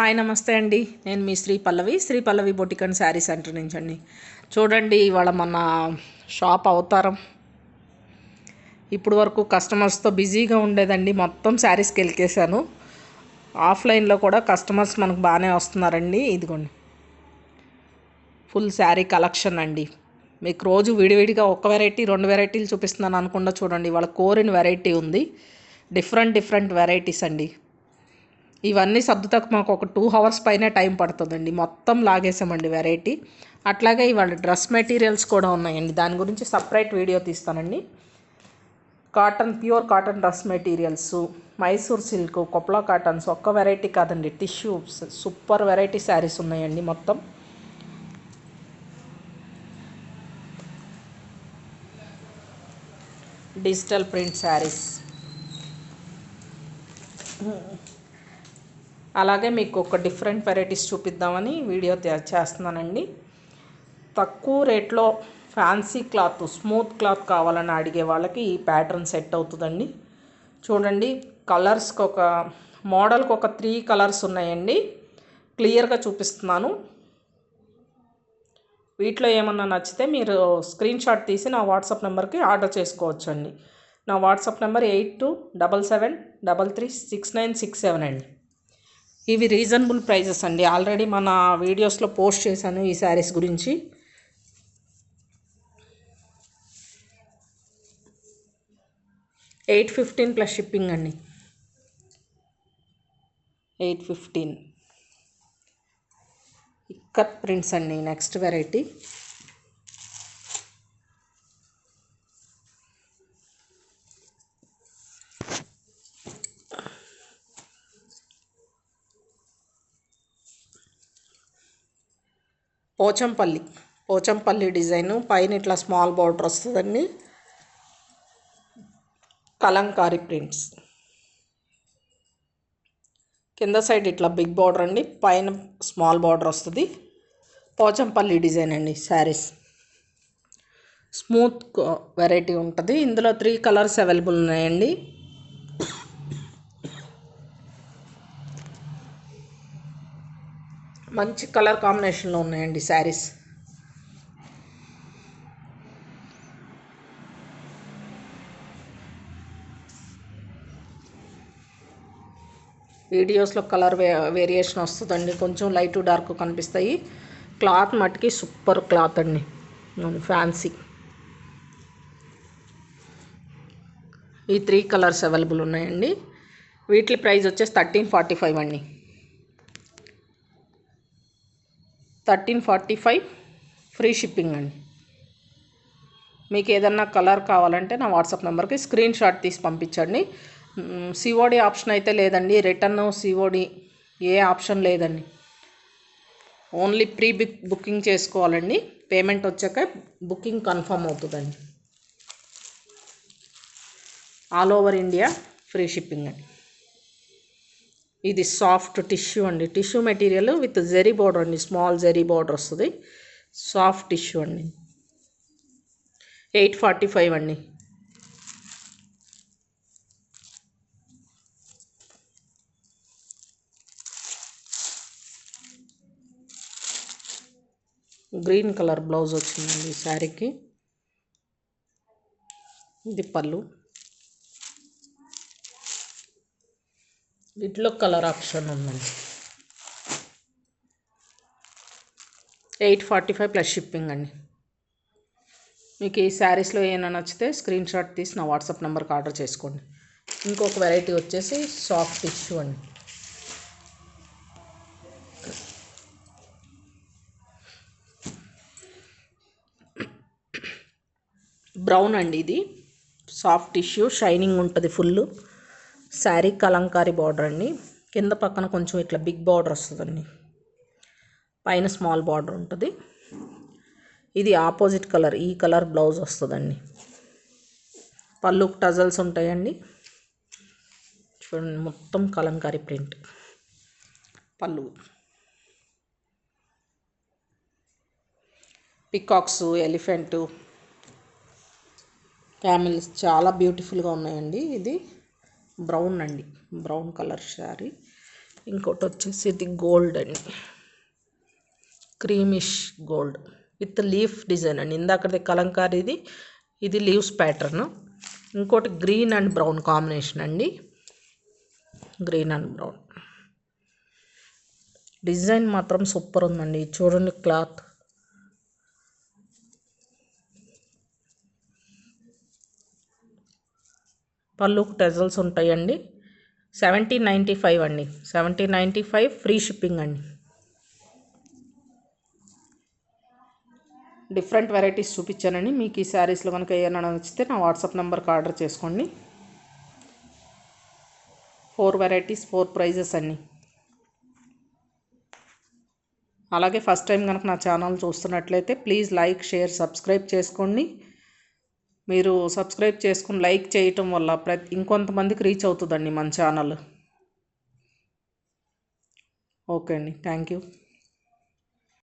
Hi నమస్తే అండి. నేను మీ శ్రీ పల్లవి బొటిక్ అండ్ శారీ సెంటర్ నుంచి అండి. చూడండి, ఇవాళ మన షాప్ అవతారం. ఇప్పుడు వరకు కస్టమర్స్తో బిజీగా ఉండేదండి. మొత్తం శారీస్కి వెళ్ళేసాను. ఆఫ్లైన్లో కూడా కస్టమర్స్ మనకు బాగానే వస్తున్నారండి. ఇదిగోండి, ఫుల్ శారీ కలెక్షన్ అండి. మీకు రోజు విడివిడిగా ఒక వెరైటీ 2 వెరైటీలు చూపిస్తున్నాను అనుకుండా చూడండి, ఇవాళ కోరిన వెరైటీ ఉంది. డిఫరెంట్ వెరైటీస్ అండి. ఇవన్నీ సర్దుతకు మాకు ఒక 2 hours పైనే టైం పడుతుందండి. మొత్తం లాగేసామండి వెరైటీ. అట్లాగే ఇవాళ డ్రెస్ మెటీరియల్స్ కూడా ఉన్నాయండి. దాని గురించి సపరేట్ వీడియో తీస్తానండి. Pure cotton dress materials, Mysore silk, కొప్లా కాటన్స్ ఒక్క వెరైటీ కాదండి, టిష్యూ సూపర్ వెరైటీ శారీస్ ఉన్నాయండి. మొత్తం డిజిటల్ ప్రింట్ శారీస్. అలాగే మీకు ఒక డిఫరెంట్ వెరైటీస్ చూపిద్దామని వీడియో చేస్తున్నానండి. తక్కువ రేట్లో ఫ్యాన్సీ క్లాత్, స్మూత్ క్లాత్ కావాలని అడిగే వాళ్ళకి ఈ ప్యాటర్న్ సెట్ అవుతుందండి. చూడండి, కలర్స్కి ఒక మోడల్కి ఒక 3 కలర్స్ ఉన్నాయండి. క్లియర్గా చూపిస్తున్నాను. వీటిలో ఏమన్నా నచ్చితే మీరు స్క్రీన్ షాట్ తీసి నా వాట్సాప్ నెంబర్కి ఆర్డర్ చేసుకోవచ్చండి. నా వాట్సాప్ నెంబర్ 8277336967 అండి. ఇవి రీజనబుల్ ప్రైజెస్ అండి. ఆల్రెడీ మన వీడియోస్లో పోస్ట్ చేశాను ఈ శారీస్ గురించి. $815 ప్లస్ షిప్పింగ్ అండి. 815. ఇక్కత్ ప్రింట్స్ అండి. Next variety Pochampally design. పైన ఇట్లా స్మాల్ బార్డర్ వస్తుందండి. కలంకారీ ప్రింట్స్. కింద సైడ్ ఇట్లా బిగ్ బార్డర్ అండి, పైన స్మాల్ బార్డర్ వస్తుంది. పోచంపల్లి డిజైన్ అండి. శారీస్ స్మూత్ వెరైటీ ఉంటుంది. ఇందులో 3 కలర్స్ అవైలబుల్ ఉన్నాయండి. మంచి కలర్ కాంబినేషన్లో ఉన్నాయండి శారీస్. వీడియోస్లో కలర్ వేరియేషన్ వస్తుందండి. కొంచెం లైట్ డార్క్ కనిపిస్తాయి. క్లాత్ మట్టుకి సూపర్ క్లాత్ అండి, ఫ్యాన్సీ. ఈ 3 కలర్స్ అవైలబుల్ ఉన్నాయండి. వీటి ప్రైస్ వచ్చేసి 1345 అండి. 1345 ఫ్రీ షిప్పింగ్ అండి. మీకు ఏదన్నా కలర్ కావాలంటే నా వాట్సాప్ నెంబర్కి స్క్రీన్ షాట్ తీసి పంపించండి. సిఓడి ఆప్షన్ అయితే లేదండి. రిటర్న్ సిఓడి ఏ ఆప్షన్ లేదండి. ఓన్లీ బుకింగ్ చేసుకోవాలండి. పేమెంట్ వచ్చాక బుకింగ్ కన్ఫర్మ్ అవుతుందండి. All over India free shipping అండి. ఇది సాఫ్ట్ టిష్యూ అండి. Tissue material with zari border అండి. స్మాల్ జెరీ బార్డర్ వస్తుంది. సాఫ్ట్ టిష్యూ అండి. 845 అండి. గ్రీన్ కలర్ బ్లౌజ్ వచ్చిందండి ఈ శారీకి. ఇది పళ్ళు. వీటిలో కలర్ ఆప్షన్ ఉందండి. 845 ప్లస్ షిప్పింగ్ అండి. మీకు ఈ శారీస్లో ఏమైనా నచ్చితే స్క్రీన్ షాట్ తీసి నా వాట్సాప్ నెంబర్కి ఆర్డర్ చేసుకోండి. ఇంకొక వెరైటీ వచ్చేసి సాఫ్ట్ టిష్యూ అండి. బ్రౌన్ అండి. ఇది సాఫ్ట్ టిష్యూ, షైనింగ్ ఉంటుంది ఫుల్. శారీ కలంకారీ బార్డర్ అండి. కింద పక్కన కొంచెం ఇట్లా బిగ్ బార్డర్ వస్తుందండి. పైన స్మాల్ బార్డర్ ఉంటుంది. ఇది ఆపోజిట్ కలర్, ఈ కలర్ బ్లౌజ్ వస్తుందండి. పళ్ళుకి టజల్స్ ఉంటాయండి. చూడండి, మొత్తం కలంకారీ ప్రింట్. పళ్ళు పికాక్స్, ఎలిఫెంట్, క్యామిల్స్ చాలా బ్యూటిఫుల్గా ఉన్నాయండి. ఇది బ్రౌన్ అండి, బ్రౌన్ కలర్ శారీ. ఇంకోటి వచ్చేసి ఇది గోల్డ్ అండి, creamish gold with leaf design అండి. ఇందాకది కలంకారీది, ఇది లీవ్స్ ప్యాటర్న్. ఇంకోటి గ్రీన్ అండ్ బ్రౌన్ కాంబినేషన్ అండి, గ్రీన్ అండ్ బ్రౌన్. డిజైన్ మాత్రం సూపర్ ఉందండి. చూడండి క్లాత్, పళ్ళుకు టెజల్స్ ఉంటాయండి. 1795 అండి, 1795 ఫ్రీ షిప్పింగ్ అండి. డిఫరెంట్ వెరైటీస్ చూపించానండి. మీకు ఈ శారీస్లో కనుక ఏమైనా నచ్చితే నా వాట్సాప్ నెంబర్కి ఆర్డర్ చేసుకోండి. 4 వెరైటీస్ 4 ప్రైజెస్ అండి. అలాగే ఫస్ట్ టైం కనుక నా ఛానల్ చూస్తున్నట్లయితే ప్లీజ్ లైక్, షేర్, సబ్స్క్రైబ్ చేసుకోండి. మీరు సబ్స్క్రైబ్ చేసుకుని లైక్ చేయటం వల్ల ఇంకొంతమందికి రీచ్ అవుతుందండి మన ఛానల్. ఓకే అండి, థ్యాంక్ యూ.